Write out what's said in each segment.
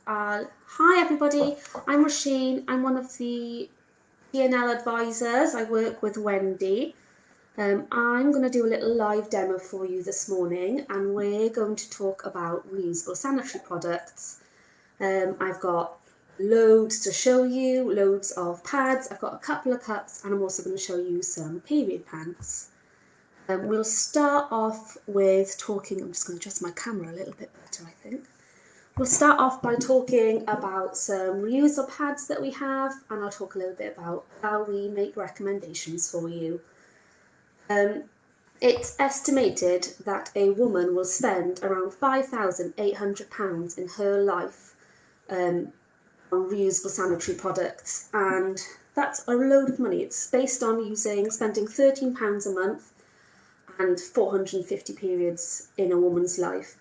Hi everybody, I'm Roisin. I'm one of the P&L advisors. I work with Wendy. I'm going to do a little live demo for you this morning, and we're going to talk about reusable sanitary products. I've got loads to show you, loads of pads. I've got a couple of cups, and I'm also going to show you some period pants. We'll start off with talking. I'm just going to adjust my camera a little bit better, I think. We'll start off by talking about some reusable pads that we have, and I'll talk a little bit about how we make recommendations for you. It's estimated that a woman will spend around £5,800 in her life on reusable sanitary products, and that's a load of money. It's based on spending £13 a month and 450 periods in a woman's life.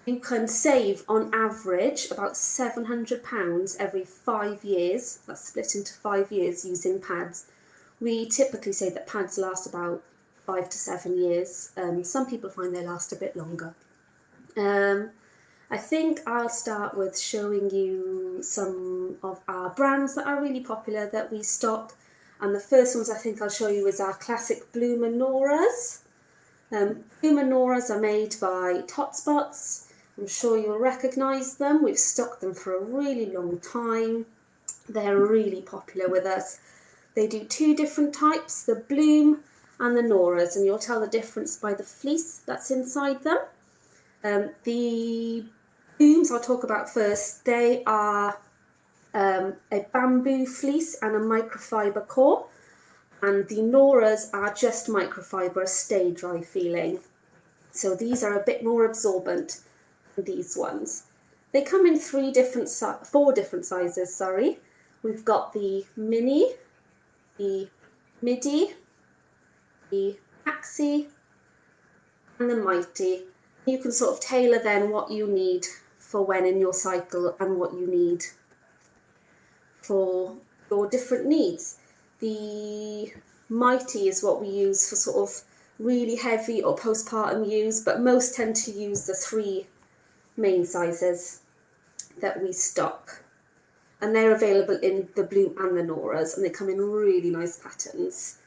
You can save on average about £700 every 5 years. That's split into 5 years using pads. We typically say that pads last about 5 to 7 years. Some people find they last a bit longer. I think I'll start with showing you some of our brands that are really popular that we stock. And the first ones I think I'll show you is our classic blue Menorahs. Blue Menorahs are made by Totspots. I'm sure you'll recognise them. We've stocked them for a really long time. They're really popular with us. They do two different types, the bloom and the Norahs, and you'll tell the difference by the fleece that's inside them. The blooms I'll talk about first. They are a bamboo fleece and a microfiber core, and the Norahs are just microfiber, a stay dry feeling. So these are a bit more absorbent. These ones. They come in four different sizes, sorry. We've got the mini, the midi, the maxi, and the mighty. You can sort of tailor then what you need for when in your cycle and what you need for your different needs. The mighty is what we use for sort of really heavy or postpartum use, but most tend to use the 3 main sizes that we stock, and they're available in the bloom and the Norahs, and they come in really nice patterns.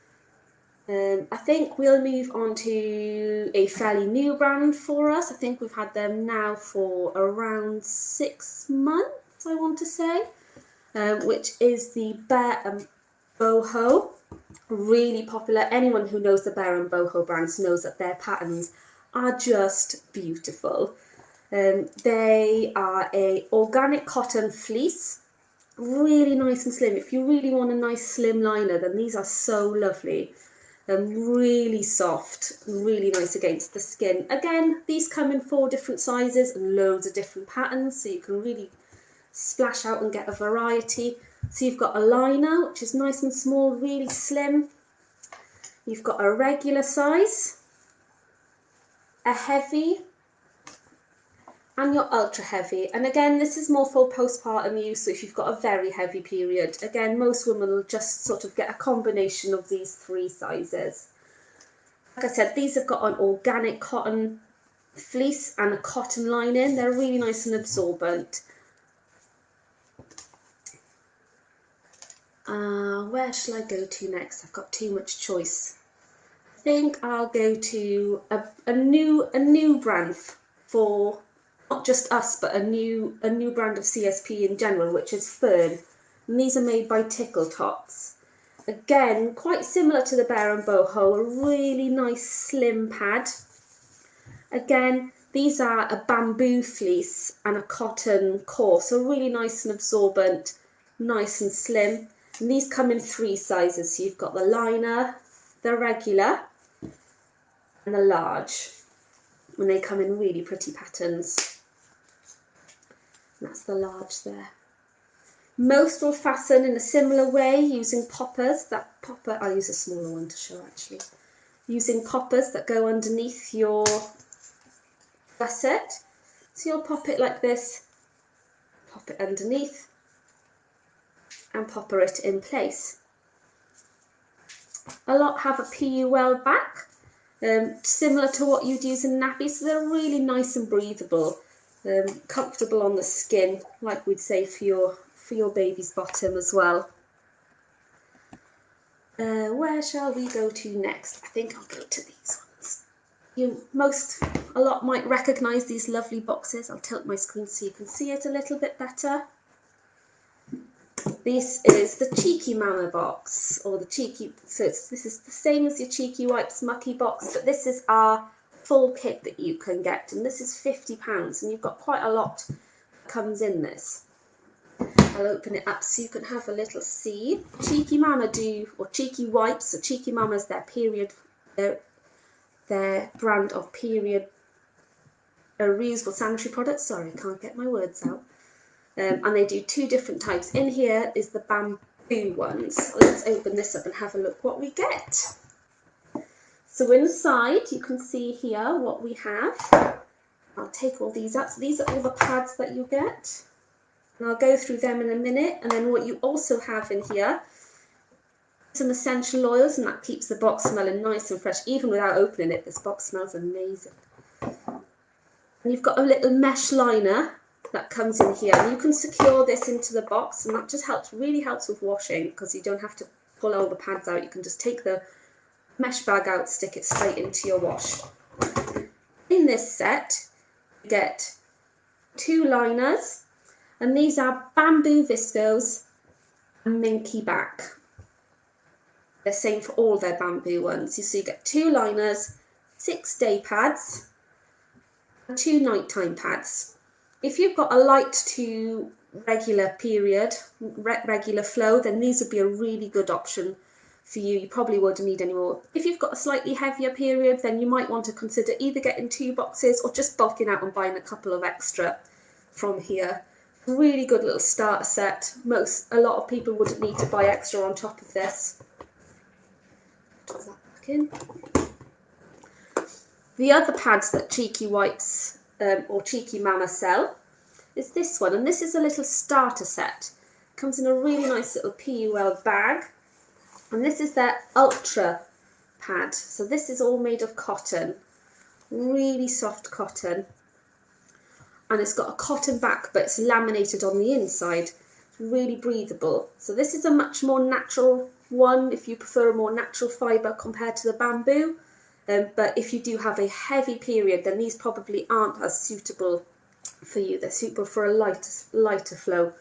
I think we'll move on to a fairly new brand for us. I think we've had them now for around 6 months, I want to say, which is the Bear and Boho. Really popular. Anyone who knows the Bear and Boho brands knows that their patterns are just beautiful. They are a organic cotton fleece, really nice and slim. If you really want a nice slim liner, then these are so lovely. Really soft, really nice against the skin. Again, these come in 4 different sizes and loads of different patterns, so you can really splash out and get a variety. So you've got a liner, which is nice and small, really slim. You've got a regular size, a heavy, and your ultra heavy. And again, this is more for postpartum use, so if you've got a very heavy period, again, most women will just sort of get a combination of these 3 sizes. Like I said, these have got an organic cotton fleece and a cotton lining. They're really nice and absorbent. Where shall I go to next? I've got too much choice. I think I'll go to a new brand for not just us, but a new brand of CSP in general, which is Fern. And these are made by Tickle Tots. Again, quite similar to the Bear and Boho, a really nice slim pad. Again, these are a bamboo fleece and a cotton core, so really nice and absorbent, nice and slim. And these come in 3 sizes, so you've got the liner, the regular, and the large. And they come in really pretty patterns. That's the large there. Most will fasten in a similar way using poppers. That popper, I'll use a smaller one to show actually. Using poppers that go underneath your gusset. So you'll pop it like this, pop it underneath, and popper it in place. A lot have a PUL back, similar to what you'd use in nappies, so they're really nice and breathable. comfortable on the skin, like we'd say for your baby's bottom as well. Where shall we go to next? I think I'll go to these ones. A lot might recognise these lovely boxes. I'll tilt my screen so you can see it a little bit better. This is the Cheeky Mama box, or the Cheeky, so this is the same as your Cheeky Wipes Mucky box, but this is our full kit that you can get, and this is £50, and you've got quite a lot that comes in this. I'll open it up so you can have a little see. Cheeky Mama or Cheeky Wipes, so Cheeky Mama's their brand of period reusable sanitary products. Sorry, I can't get my words out. And they do 2 different types. In here is the bamboo ones. Let's open this up and have a look what we get. So inside you can see here what we have. I'll take all these out. So these are all the pads that you get. And I'll go through them in a minute. And then what you also have in here, some essential oils, and that keeps the box smelling nice and fresh. Even without opening it, this box smells amazing. And you've got a little mesh liner that comes in here, and you can secure this into the box, and that just really helps with washing, because you don't have to pull all the pads out. You can just take the mesh bag out, stick it straight into your wash. In this set you get 2 liners, and these are bamboo viscose and minky back. They're same for all their bamboo ones. So you get 2 liners, 6 day pads and 2 nighttime pads. If you've got a light to regular period, regular flow, then these would be a really good option for you. You probably wouldn't need any more. If you've got a slightly heavier period, then you might want to consider either getting 2 boxes or just bulking out and buying a couple of extra from here. Really good little starter set. A lot of people wouldn't need to buy extra on top of this. Put that back in. The other pads that Cheeky Wipes or Cheeky Mama sell is this one, and this is a little starter set. Comes in a really nice little PUL bag, and this is their ultra pad. So this is all made of cotton, really soft cotton, and it's got a cotton back, but it's laminated on the inside. It's really breathable. So this is a much more natural one if you prefer a more natural fibre compared to the bamboo. But if you do have a heavy period, then these probably aren't as suitable for you. They're suitable for a lighter flow.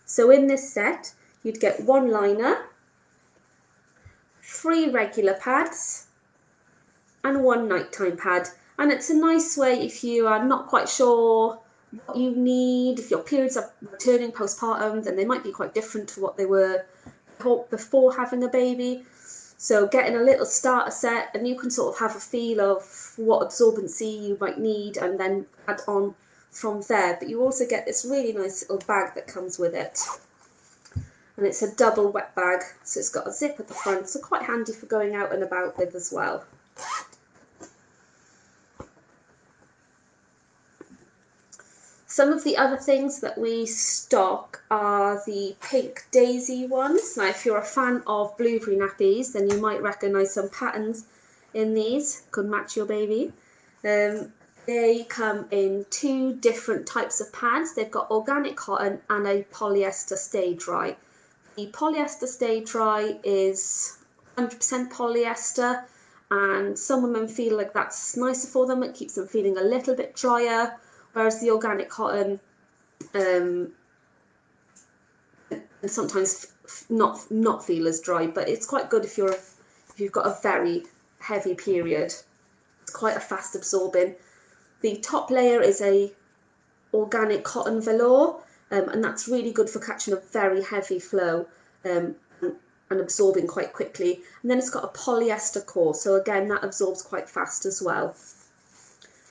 So in this set, you'd get 1 liner, 3 regular pads, and 1 nighttime pad. And it's a nice way if you are not quite sure what you need. If your periods are returning postpartum, then they might be quite different to what they were before having a baby. So getting a little starter set, and you can sort of have a feel of what absorbency you might need and then add on from there. But you also get this really nice little bag that comes with it. And it's a double wet bag, so it's got a zip at the front, so quite handy for going out and about with as well. Some of the other things that we stock are the pink daisy ones. Now, if you're a fan of blueberry nappies, then you might recognise some patterns in these. Could match your baby. They come in 2 different types of pads. They've got organic cotton and a polyester stay dry. The polyester stay dry is 100% polyester, and some women feel like that's nicer for them. It keeps them feeling a little bit drier. Whereas the organic cotton sometimes not feel as dry, but it's quite good if you've got a very heavy period. It's quite a fast absorbing. The top layer is a organic cotton velour, and that's really good for catching a very heavy flow and absorbing quite quickly. And then it's got a polyester core, so again that absorbs quite fast as well,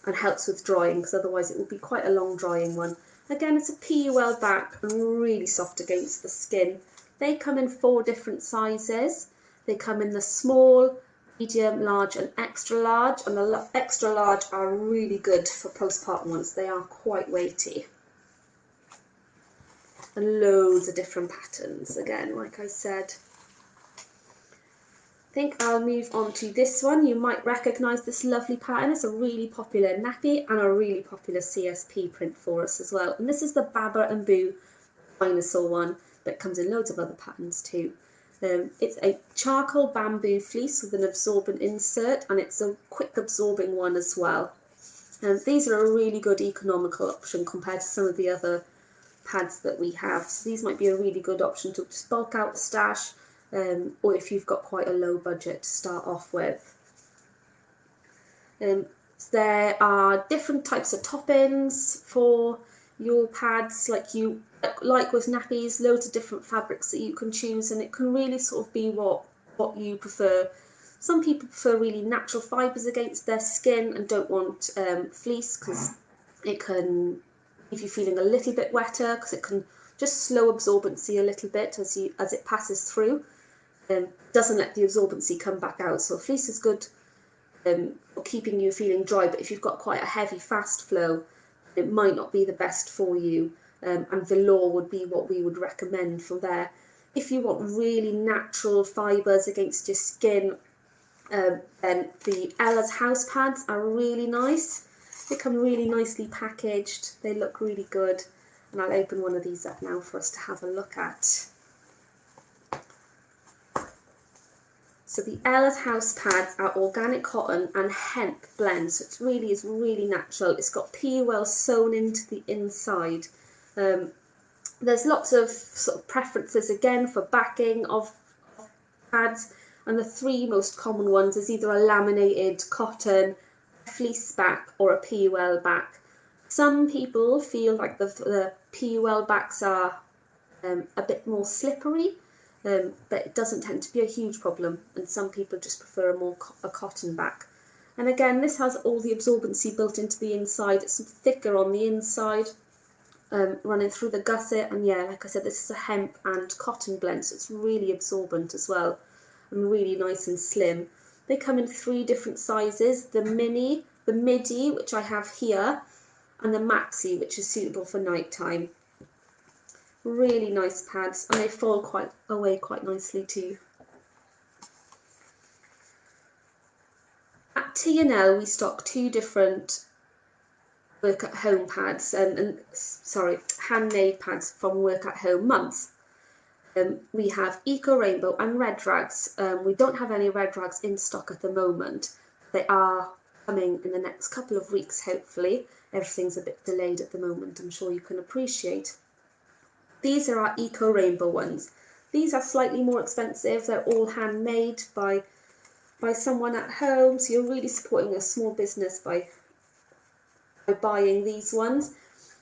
and helps with drying, because otherwise it would be quite a long drying one. Again, it's a PUL back and really soft against the skin. They come in 4 different sizes. They come in the small, medium, large and extra large, and the extra large are really good for postpartum ones. They are quite weighty. And loads of different patterns, again, like I said. think I'll move on to this one. You might recognise this lovely pattern. It's a really popular nappy and a really popular CSP print for us as well. And this is the Baba and Boo Dinosaur one that comes in loads of other patterns too. It's a charcoal bamboo fleece with an absorbent insert, and it's a quick absorbing one as well. These are a really good economical option compared to some of the other pads that we have. So these might be a really good option to just bulk out the stash, or if you've got quite a low budget to start off with. There are different types of top-ins for your pads, like with nappies, loads of different fabrics that you can choose, and it can really sort of be what you prefer. Some people prefer really natural fibres against their skin and don't want fleece, because it can leave you feeling a little bit wetter, because it can just slow absorbency a little bit as it passes through. Doesn't let the absorbency come back out. So fleece is good for keeping you feeling dry, but if you've got quite a heavy, fast flow, it might not be the best for you. And velour would be what we would recommend from there. If you want really natural fibres against your skin, then the Ella's house pads are really nice. They come really nicely packaged. They look really good. And I'll open one of these up now for us to have a look at. So the Ella's house pads are organic cotton and hemp blend, so it really is really natural. It's got PUL sewn into the inside. There's lots of sort of preferences again for backing of pads, and the three most common ones is either a laminated cotton, a fleece back, or a PUL back. Some people feel like the PUL backs are a bit more slippery, but it doesn't tend to be a huge problem, and some people just prefer a cotton back. And again, this has all the absorbency built into the inside. It's thicker on the inside, running through the gusset, and yeah, like I said, this is a hemp and cotton blend, so it's really absorbent as well, and really nice and slim. They come in 3 different sizes: the mini, the midi, which I have here, and the maxi, which is suitable for night time. Really nice pads, and they fall away quite nicely too. At T&L we stock 2 different work at home pads, handmade pads from Work at Home months. We have Eco Rainbow and Red Rags. We don't have any Red Rags in stock at the moment. They are coming in the next couple of weeks, hopefully. Everything's a bit delayed at the moment, I'm sure you can appreciate. These are our Eco Rainbow ones. These are slightly more expensive. They're all handmade by someone at home, so you're really supporting a small business by buying these ones.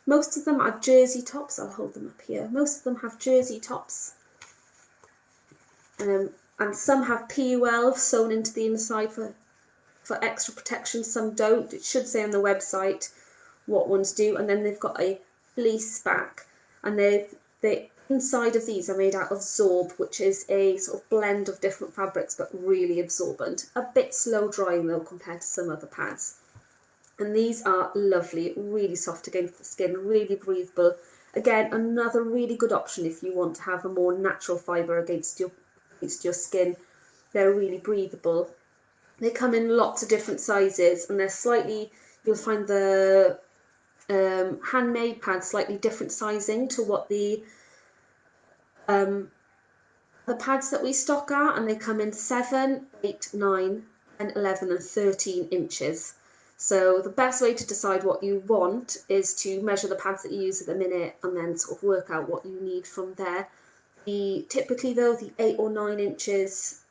Most of them are jersey tops. I'll hold them up here. Most of them have jersey tops, and some have PUL sewn into the inside for extra protection. Some don't. It should say on the website what ones do. And then they've got a fleece back, and the inside of these are made out of Zorb, which is a sort of blend of different fabrics, but really absorbent. A bit slow drying though compared to some other pads. And these are lovely, really soft against the skin, really breathable. Again, another really good option if you want to have a more natural fibre against your skin. They're really breathable. They come in lots of different sizes, and you'll find the handmade pads slightly different sizing to what the pads that we stock are, and they come in 7, 8, 9, and 11 and 13 inches. So the best way to decide what you want is to measure the pads that you use at the minute, and then sort of work out what you need from there. Typically though, the 8 or 9 inches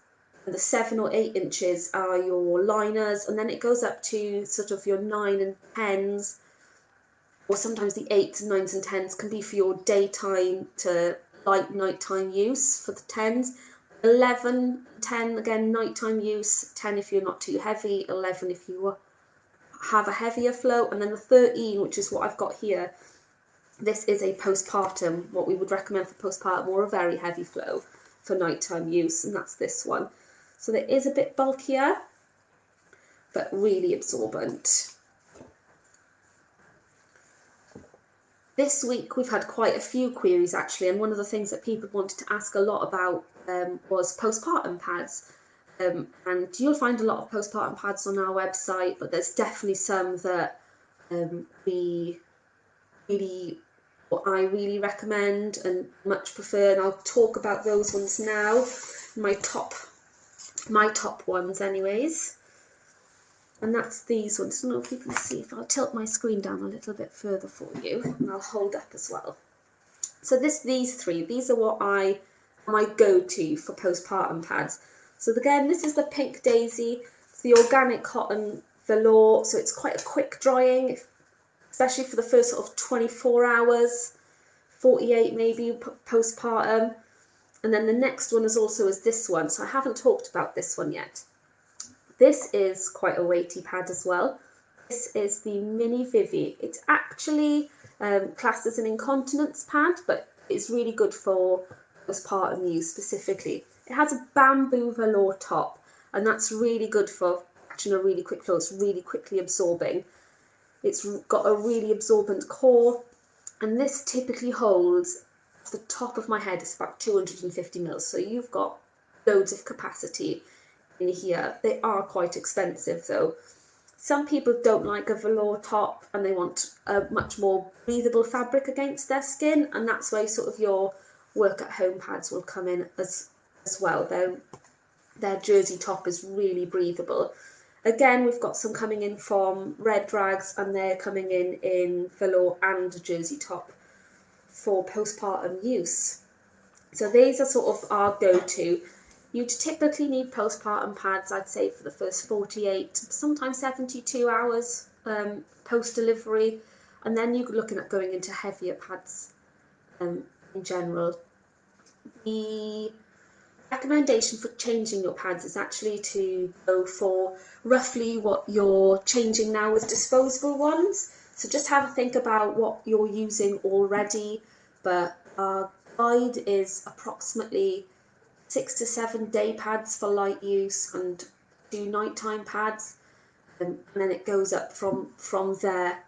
and the 7 or 8 inches are your liners, and then it goes up to sort of your 9 and 10s, or sometimes the 8s, 9s and 10s can be for your daytime to light nighttime use for the 10s. 11, 10 again, nighttime use, 10 if you're not too heavy, 11 if you have a heavier flow, and then the 13, which is what I've got here, this is a postpartum, what we would recommend for postpartum, or a very heavy flow for nighttime use, and that's this one. So it is a bit bulkier, but really absorbent. This week we've had quite a few queries actually, and one of the things that people wanted to ask a lot about was postpartum pads. and you'll find a lot of postpartum pads on our website, but there's definitely some that I really recommend and much prefer, and I'll talk about those ones now. My top ones anyways, and that's these ones. I don't know if you can see. If I'll tilt my screen down a little bit further for you, and I'll hold up as well. So these three are what my go-to for postpartum pads. So again, this is the Pink Daisy. It's the organic cotton velour, so it's quite a quick drying, especially for the first sort of 24 hours, 48 maybe postpartum. And then the next one is this one, so I haven't talked about this one yet. This is quite a weighty pad as well. This is the Mini Vivi. It's actually classed as an incontinence pad, but it's really good for postpartum use specifically. It has a bamboo velour top, and that's really good for catching a really quick flow. It's really quickly absorbing. It's got a really absorbent core, and this typically holds, off the top of my head, it's about 250 mils. So you've got loads of capacity in here. They are quite expensive though. Some people don't like a velour top and they want a much more breathable fabric against their skin, and that's where sort of your work at home pads will come in as well. Their jersey top is really breathable. Again, we've got some coming in from Red Rags, and they're coming in velour and a jersey top for postpartum use. So these are sort of our go-to. You'd typically need postpartum pads, I'd say, for the first 48, sometimes 72 hours post-delivery, and then you're looking at going into heavier pads in general. The recommendation for changing your pads is actually to go for roughly what you're changing now with disposable ones. So just have a think about what you're using already, but our guide is approximately 6 to 7 day pads for light use and 2 nighttime pads, and then it goes up from there.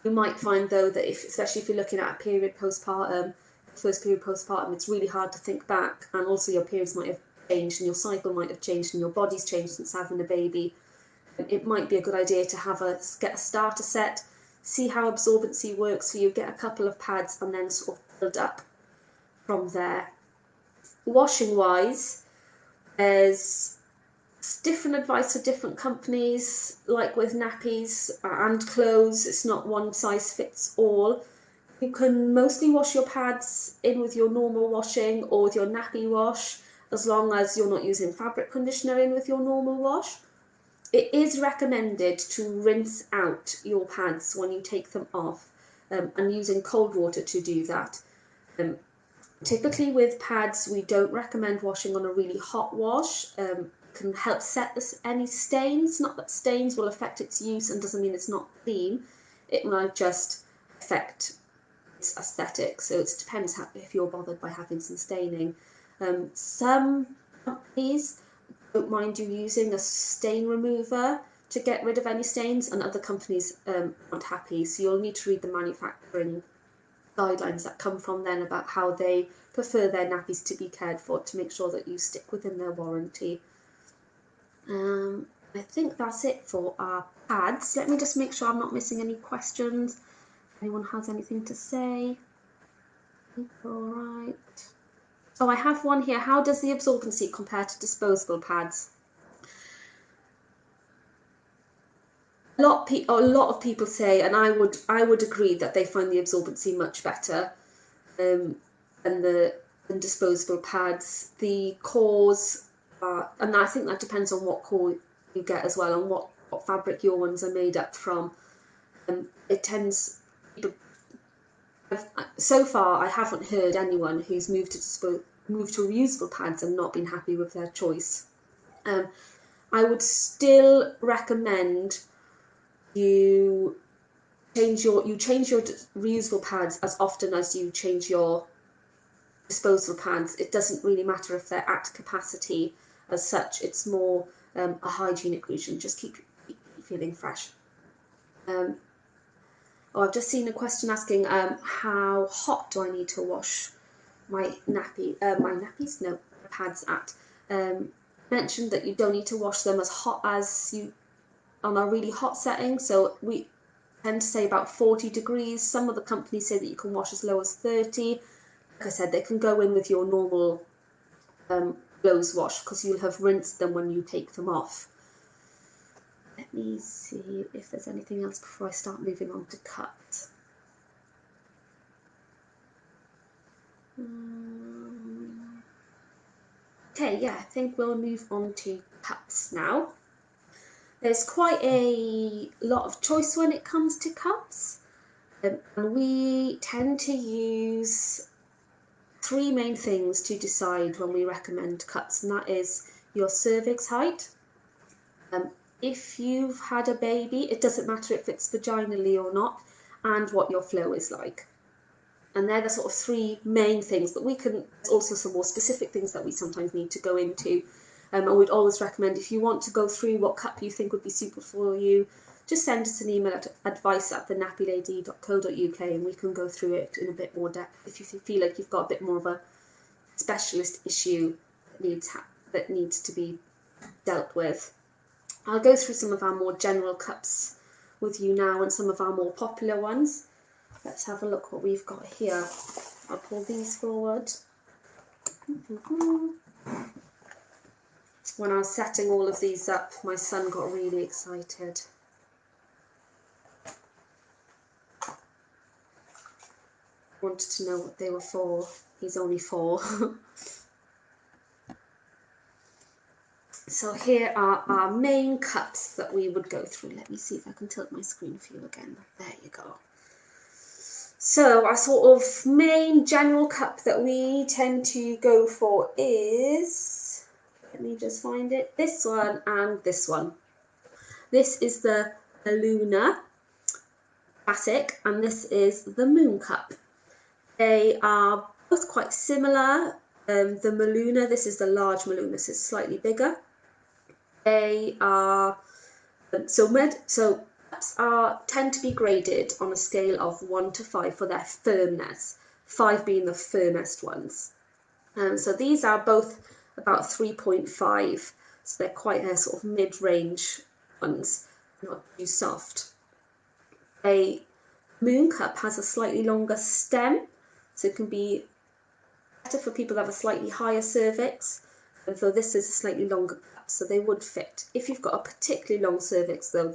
You might find though that especially if you're looking at a period postpartum, first period postpartum, it's really hard to think back, and also your periods might have changed and your cycle might have changed and your body's changed since having a baby. It might be a good idea to get a starter set, see how absorbency works for you, get a couple of pads, and then sort of build up from there. Washing wise, there's different advice for different companies. Like with nappies and clothes, it's not one size fits all. You can mostly wash your pads in with your normal washing or with your nappy wash, as long as you're not using fabric conditioner in with your normal wash. It is recommended to rinse out your pads when you take them off, and using cold water to do that. Typically with pads, we don't recommend washing on a really hot wash. It can help set any stains. Not that stains will affect its use and doesn't mean it's not clean. It might just affect its aesthetic. So it depends if you're bothered by having some staining. Some companies don't mind you using a stain remover to get rid of any stains, and other companies aren't happy. So you'll need to read the manufacturing guidelines that come from them about how they prefer their nappies to be cared for, to make sure that you stick within their warranty. I think that's it for our pads. Let me just make sure I'm not missing any questions. If anyone has anything to say. All right. Oh, I have one here. How does the absorbency compare to disposable pads? A lot of people say, and I would agree, that they find the absorbency much better than disposable pads. The cores are, and I think that depends on what core you get as well, and what fabric your ones are made up from. It tends, so far I haven't heard anyone who's moved to reusable pads and not been happy with their choice. I would still recommend you change your reusable pads as often as you change your disposable pads. It doesn't really matter if they're at capacity as such. It's more a hygienic reason. Just keep feeling fresh. I've just seen a question asking how hot do I need to wash my pads at? mentioned that you don't need to wash them as hot as you on a really hot setting, so we tend to say about 40 degrees. Some of the companies say that you can wash as low as 30. Like I said, they can go in with your normal clothes wash because you'll have rinsed them when you take them off. Let me see if there's anything else before I start moving on to cups. Okay, yeah, I think we'll move on to cups now. There's quite a lot of choice when it comes to cups, and we tend to use three main things to decide when we recommend cups, and that is your cervix height. If you've had a baby, it doesn't matter if it's vaginally or not, and what your flow is like. And they're the sort of three main things, but there's also some more specific things that we sometimes need to go into. And we'd always recommend, if you want to go through what cup you think would be suitable for you, just send us an email at advice@thenappylady.co.uk and we can go through it in a bit more depth if you feel like you've got a bit more of a specialist issue that needs to be dealt with. I'll go through some of our more general cups with you now and some of our more popular ones. Let's have a look what we've got here. I'll pull these forward. When I was setting all of these up, my son got really excited. Wanted to know what they were for. He's only 4. So here are our main cups that we would go through. Let me see if I can tilt my screen for you again. There you go. So our sort of main general cup that we tend to go for is, let me just find it, this one and this one. This is the Luna Classic and this is the Moon Cup. They are both quite similar. The Maluna, this is the large Maluna, so it's slightly bigger. They are, cups tend to be graded on a scale of 1 to 5 for their firmness, 5 being the firmest ones. So these are both about 3.5, so they're quite a sort of mid-range ones, not too soft. A Moon Cup has a slightly longer stem, so it can be better for people that have a slightly higher cervix, and so this is a slightly longer cup, so they would fit. If you've got a particularly long cervix though,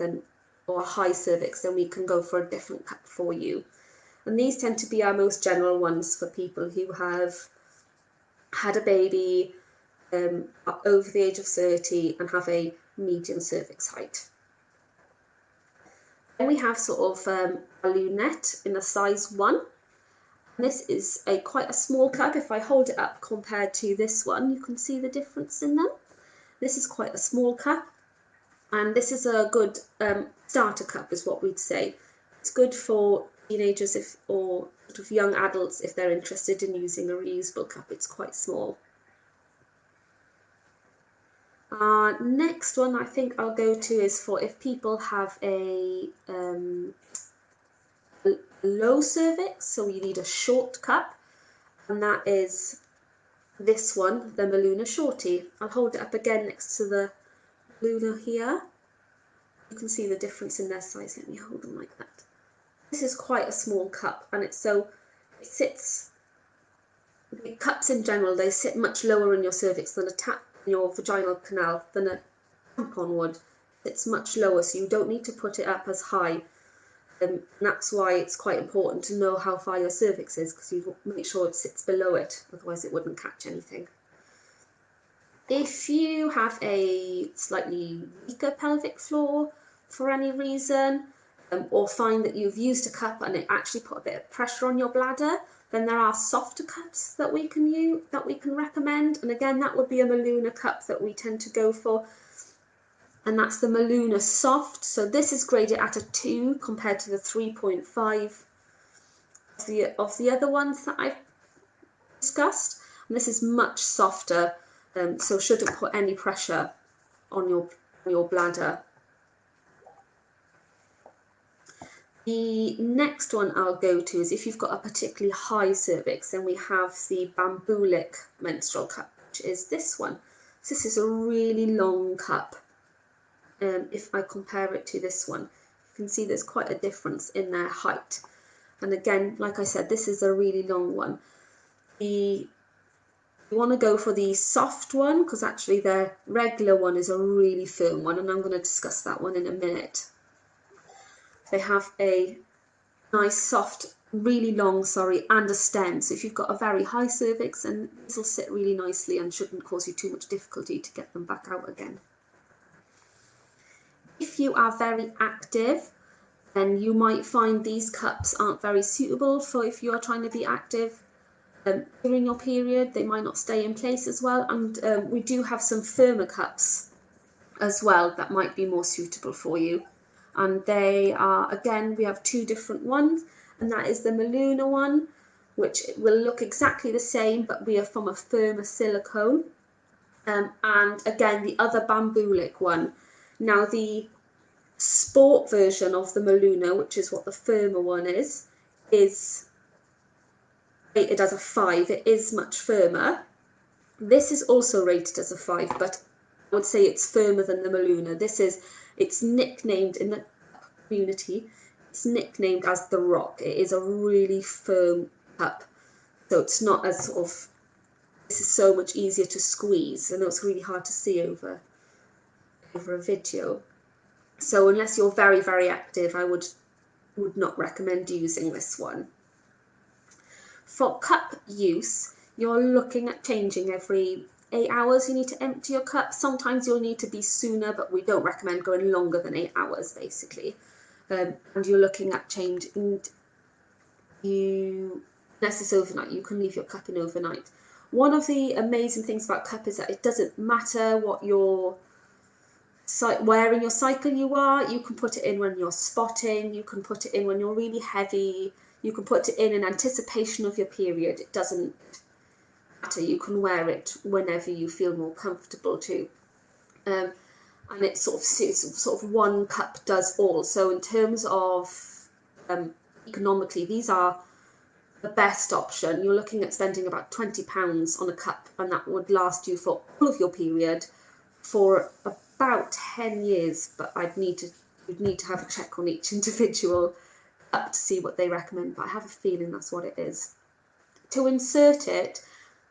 or a high cervix, then we can go for a different cup for you. And these tend to be our most general ones for people who have had a baby, are over the age of 30 and have a medium cervix height. Then we have sort of a lunette in a size 1. And this is quite a small cup. If I hold it up compared to this one, you can see the difference in them. This is quite a small cup, and this is a good starter cup is what we'd say. It's good for teenagers or sort of young adults if they're interested in using a reusable cup. It's quite small. Next one I think I'll go to is for if people have a low cervix, so you need a short cup, and that is this one, the Maluna Shorty. I'll hold it up again next to the Luna here. You can see the difference in their size. Let me hold them like that. This is quite a small cup, and the cups in general, they sit much lower in your cervix than your vaginal canal than a tampon would. It's much lower, so you don't need to put it up as high. And that's why it's quite important to know how far your cervix is, because you make sure it sits below it, otherwise it wouldn't catch anything. If you have a slightly weaker pelvic floor for any reason, or find that you've used a cup and it actually put a bit of pressure on your bladder, then there are softer cups that we can recommend. And again, that would be a Maluna cup that we tend to go for. And that's the Maluna Soft. So this is graded at a 2 compared to the 3.5 of the other ones that I've discussed. And this is much softer, so shouldn't put any pressure on your bladder. The next one I'll go to is if you've got a particularly high cervix, then we have the Bambulic menstrual cup, which is this one. So this is a really long cup. If I compare it to this one, you can see there's quite a difference in their height. And again, like I said, this is a really long one. You want to go for the soft one, because actually their regular one is a really firm one, and I'm going to discuss that one in a minute. They have a nice soft, really long, and a stem. So if you've got a very high cervix, and this will sit really nicely and shouldn't cause you too much difficulty to get them back out again. If you are very active, then you might find these cups aren't very suitable for if you're trying to be active during your period. They might not stay in place as well, and we do have some firmer cups as well that might be more suitable for you. And they are, again, we have two different ones, and that is the Menorah one, which will look exactly the same, but we are from a firmer silicone, and again the other bamboolic one. Now the sport version of the Menorah, which is what the firmer one is rated as a 5. It is much firmer. This is also rated as a 5, but I would say it's firmer than the Menorah. It's nicknamed in the community, it's nicknamed as the Rock. It is a really firm cup, so it's not as this is so much easier to squeeze. I know it's really hard to see over a video. So unless you're very, very active, I would not recommend using this one. For cup use, you're looking at changing every 8 hours. You need to empty your cup. Sometimes you'll need to be sooner, but we don't recommend going longer than 8 hours, basically. And you're looking at changing. Unless it's overnight, you can leave your cup in overnight. One of the amazing things about cup is that it doesn't matter what where in your cycle you are. You can put it in when you're spotting, you can put it in when you're really heavy, you can put it in anticipation of your period. It doesn't matter. You can wear it whenever you feel more comfortable too. And it's sort of one cup does all. So in terms of economically, these are the best option. You're looking at spending about £20 on a cup, and that would last you for all of your period for about 10 years, but you'd need to have a check on each individual cup to see what they recommend, but I have a feeling that's what it is. To insert it,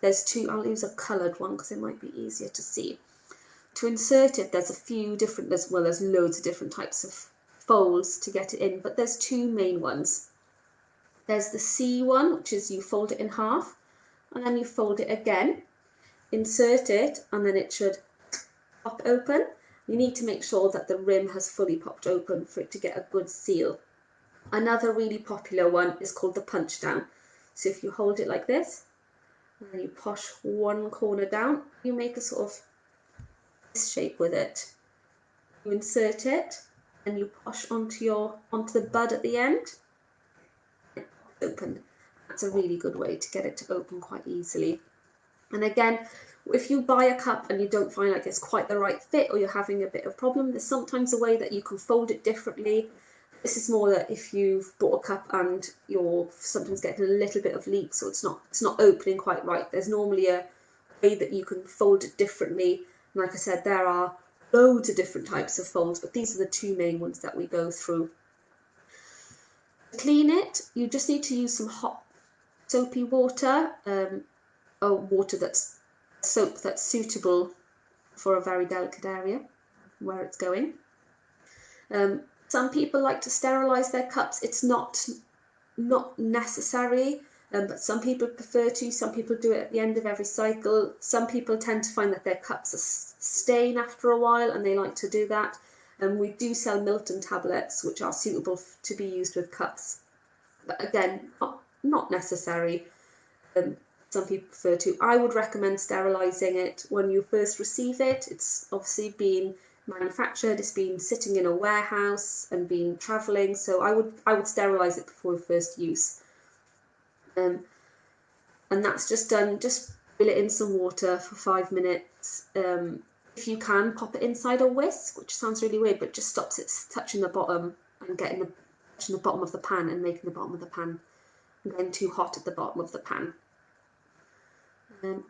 there's two. I'll use a coloured one because it might be easier to see. To insert it, there's a few different, there's loads of different types of folds to get it in, but there's two main ones. There's the C one, which is you fold it in half, and then you fold it again, insert it, and then it should pop open. You need to make sure that the rim has fully popped open for it to get a good seal. Another really popular one is called the punch down. So if you hold it like this, and then you push one corner down, you make a sort of this shape with it. You insert it, and you push onto the bud at the end. Open. That's a really good way to get it to open quite easily. And again, if you buy a cup and you don't find like it's quite the right fit, or you're having a bit of problem, there's sometimes a way that you can fold it differently. This is more that if you've bought a cup and you're sometimes getting a little bit of leak, so it's not opening quite right, there's normally a way that you can fold it differently. And like I said, there are loads of different types of folds, but these are the two main ones that we go through. To clean it, you just need to use some hot soapy water, soap that's suitable for a very delicate area where it's going. Some people like to sterilise their cups. It's not necessary, but some people prefer to. Some people do it at the end of every cycle. Some people tend to find that their cups stain after a while, and they like to do that. And we do sell Milton tablets, which are suitable to be used with cups. But again, not necessary. Some people prefer to. I would recommend sterilising it when you first receive it. It's obviously been manufactured, it's been sitting in a warehouse and been travelling, so I would sterilise it before first use. And that's just done. Just boil it in some water for 5 minutes. If you can, pop it inside a whisk, which sounds really weird, but just stops it touching the bottom and touching the bottom of the pan and making the bottom of the pan getting too hot at the bottom of the pan.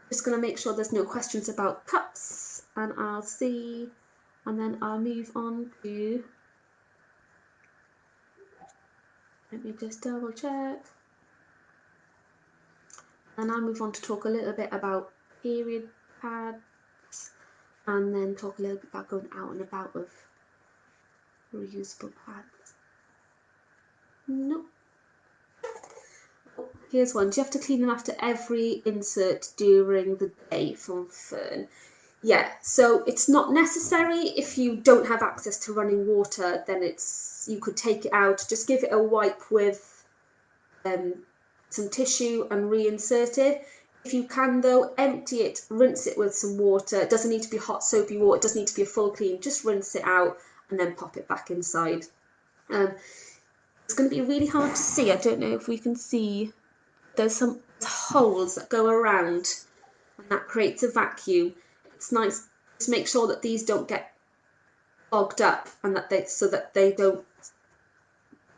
Just going to make sure there's no questions about cups, and I'll see, and then I'll move on to, let me just double check, and I'll move on to talk a little bit about period pads, and then talk a little bit about going out and about with reusable pads. Nope. Here's one. Do you have to clean them after every insert during the day? From Fern. Yeah, so it's not necessary. If you don't have access to running water, then you could take it out, just give it a wipe with some tissue and reinsert it. If you can though, empty it, rinse it with some water. It doesn't need to be hot soapy water, it doesn't need to be a full clean, just rinse it out and then pop it back inside. It's going to be really hard to see. I don't know if we can see. There's some holes that go around and that creates a vacuum. It's nice to make sure that these don't get bogged up and that they don't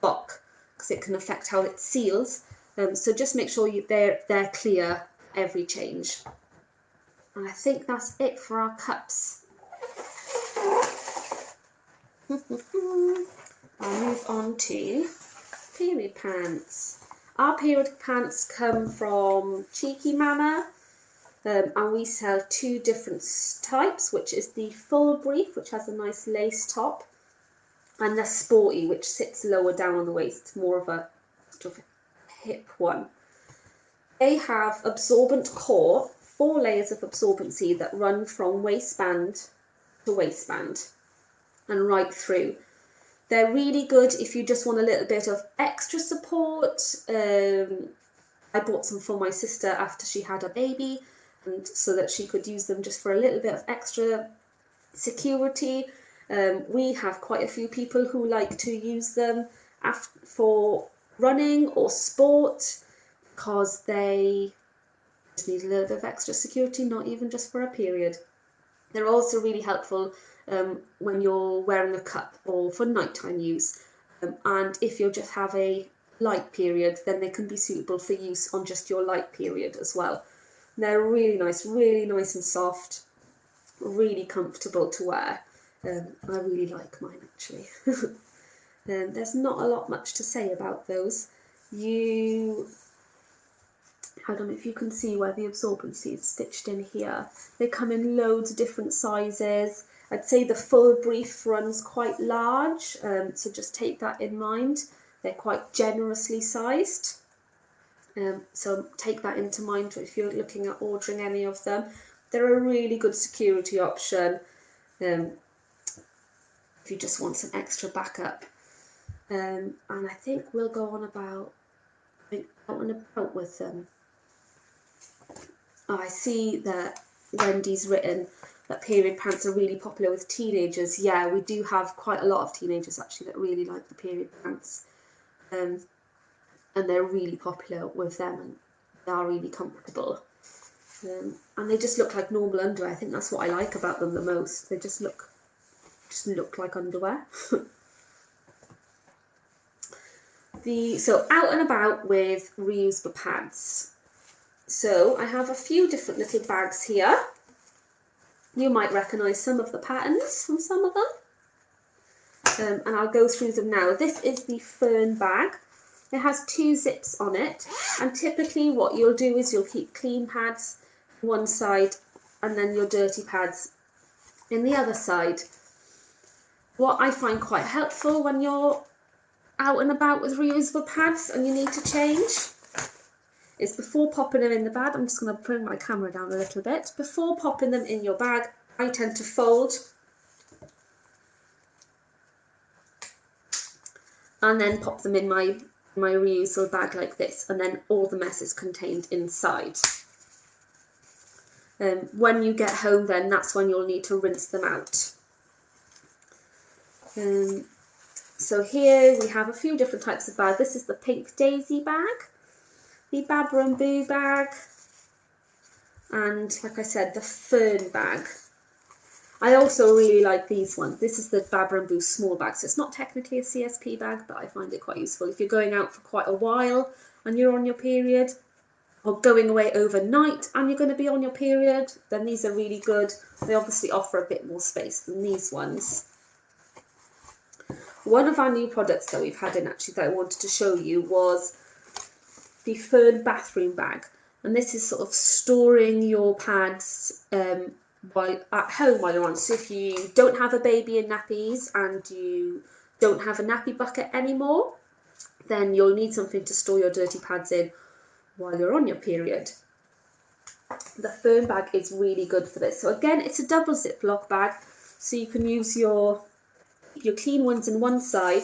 block, because it can affect how it seals. So just make sure they're clear every change. And I think that's it for our cups. I'll move on to period pants. Our period pants come from Cheeky Mama, and we sell two different types, which is the full brief, which has a nice lace top, and the sporty, which sits lower down on the waist. It's more of a sort of hip one. They have absorbent core, 4 layers of absorbency that run from waistband to waistband and right through. They're really good if you just want a little bit of extra support. I bought some for my sister after she had a baby, and so that she could use them just for a little bit of extra security. We have quite a few people who like to use them for running or sport, because they just need a little bit of extra security, not even just for a period. They're also really helpful when you're wearing a cup or for nighttime use. And if you just have a light period, then they can be suitable for use on just your light period as well. And they're really nice and soft, really comfortable to wear. I really like mine actually. There's not a lot much to say about those. I don't know if you can see where the absorbency is stitched in here. They come in loads of different sizes. I'd say the full brief runs quite large, so just take that in mind. They're quite generously sized, so take that into mind if you're looking at ordering any of them. They're a really good security option if you just want some extra backup. And I think we'll go on about with them. I see that Wendy's written that period pants are really popular with teenagers. Yeah, we do have quite a lot of teenagers actually that really like the period pants, and they're really popular with them, and they are really comfortable, and they just look like normal underwear. I think that's what I like about them the most. They just look like underwear. So out and about with reusable pads. So I have a few different little bags here. You might recognise some of the patterns from some of them. And I'll go through them now. This is the Fern bag. It has 2 zips on it. And typically what you'll do is you'll keep clean pads on one side and then your dirty pads in the other side. What I find quite helpful when you're out and about with reusable pads and you need to change is before popping them in the bag, I'm just going to bring my camera down a little bit. Before popping them in your bag, I tend to fold and then pop them in my reusable bag like this, and then all the mess is contained inside. When you get home then, that's when you'll need to rinse them out. So here we have a few different types of bags. This is the Pink Daisy bag, the Babba and Boo bag, and like I said, the Fern bag. I also really like these ones. This is the Babba and Boo small bag. So it's not technically a CSP bag, but I find it quite useful. If you're going out for quite a while and you're on your period, or going away overnight and you're going to be on your period, then these are really good. They obviously offer a bit more space than these ones. One of our new products that we've had in actually that I wanted to show you was the Fern bathroom bag. And this is sort of storing your pads while at home while you're on. So if you don't have a baby in nappies and you don't have a nappy bucket anymore, then you'll need something to store your dirty pads in while you're on your period. The Fern bag is really good for this. So again, it's a double Ziploc bag, so you can use your clean ones in one side.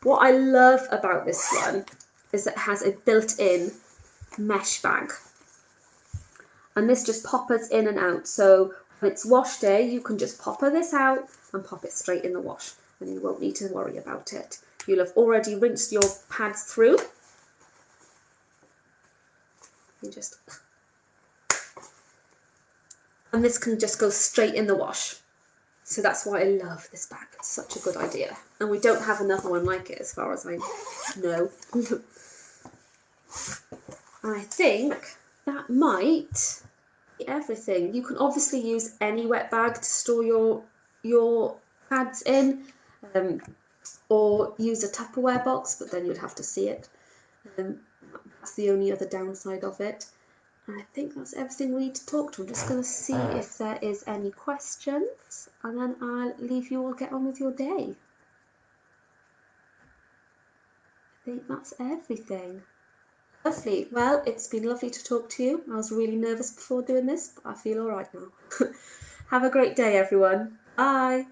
What I love about this one is that it has a built-in mesh bag, and this just poppers in and out. So when it's wash day, you can just popper this out and pop it straight in the wash, and you won't need to worry about it. You'll have already rinsed your pads through. And this can just go straight in the wash. So that's why I love this bag. It's such a good idea. And we don't have another one like it as far as I know. And I think that might be everything. You can obviously use any wet bag to store your pads in, or use a Tupperware box, but then you'd have to see it. That's the only other downside of it. I think that's everything we need to talk to. I'm just going to see if there is any questions, and then I'll leave you all get on with your day. I think that's everything. Lovely. Well, it's been lovely to talk to you. I was really nervous before doing this, but I feel all right now. Have a great day, everyone. Bye.